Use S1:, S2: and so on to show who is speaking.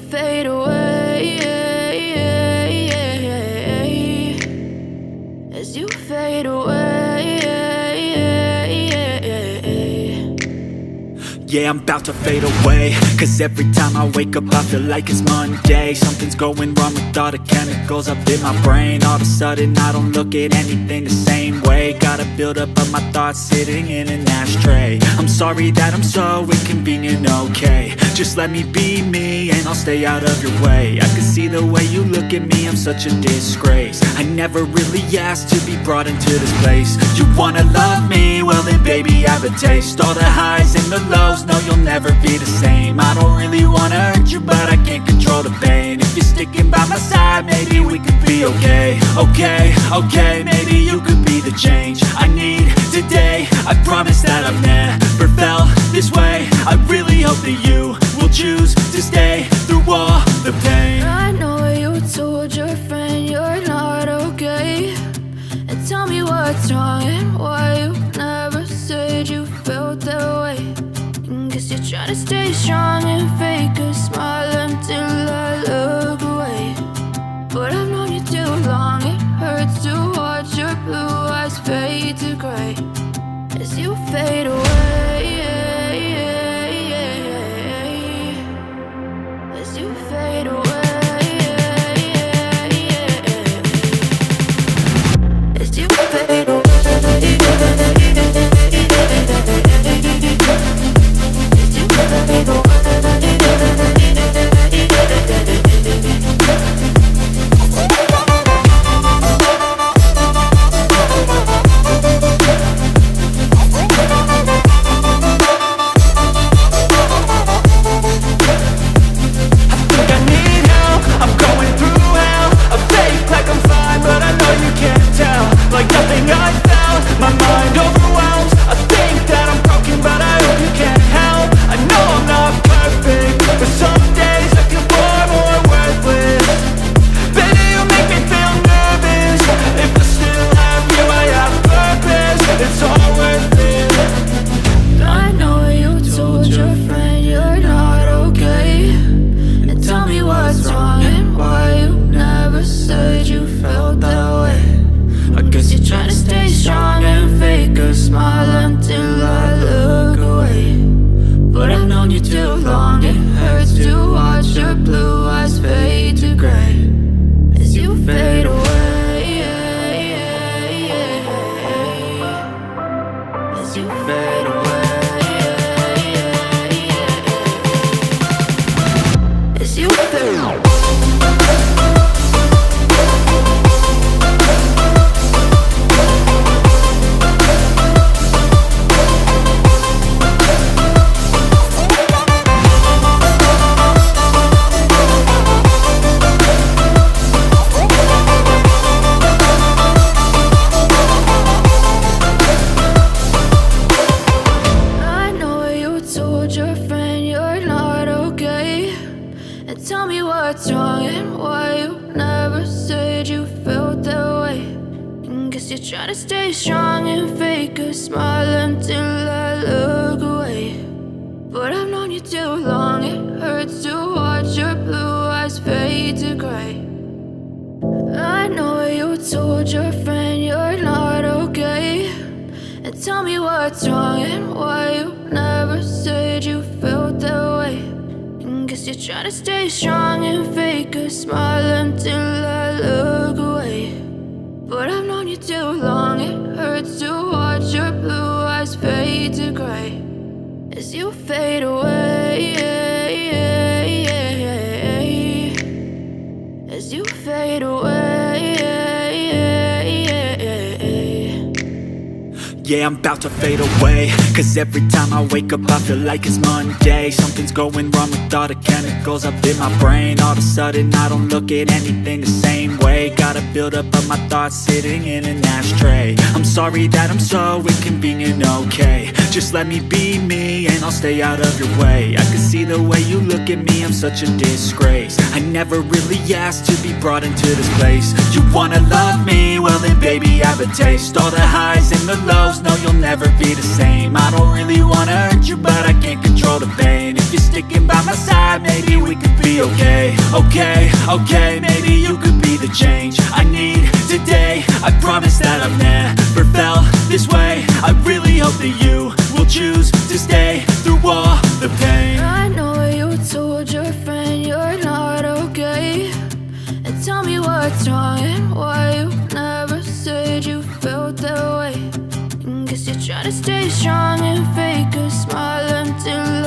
S1: fade away, as you fade away.
S2: Yeah, I'm about to fade away, cause every time I wake up I feel like it's Monday. Something's going wrong with all the chemicals up in my brain. All of a sudden I don't look at anything the same way. Got a buildup of my thoughts sitting in an ashtray. I'm sorry that I'm so inconvenient, okay. Just let me be me and I'll stay out of your way. I can see the way you look at me, I'm such a disgrace. I never really asked to be brought into this place. You wanna love me? Well then baby I have a taste. All the highs and the lows, no you'll never be the same. I don't really wanna hurt you but I can't control the pain. If you're sticking by my side maybe we could be okay. Okay, maybe you could be the change I need today. I promise that I've never felt this way. I really hope that you will choose to stay through all the pain.
S1: I know you told your friend you're not okay, and tell me what's wrong and why you never said you felt that way. Guess you're trying to stay strong and fake a smile until I look away. But I've known you too long, it hurts to watch your blue eyes fade to gray as you fade away, as you fade away, as you fade away.
S2: Yeah, I'm about to fade away, cause every time I wake up I feel like it's Monday. Something's going wrong with all the chemicals up in my brain. All of a sudden I don't look at anything the same way. way. Got a buildup of my thoughts sitting in an ashtray. I'm sorry that I'm so inconvenient, okay. Just let me be me and I'll stay out of your way. I can see the way you look at me, I'm such a disgrace. I never really asked to be brought into this place. You wanna love me? Well then baby, have a taste. All the highs and the lows, no you'll never be the same. I don't really wanna hurt you, but I can't control the pain. If you're sticking by my side, maybe we could be okay. Okay, maybe you could be the change I need today. I promise that I've never felt this way. I really hope that you will choose to stay through all the pain.
S1: I know you told your friend you're not okay, and tell me what's wrong and why you never said you felt that way. Guess you're trying to stay strong and fake a smile until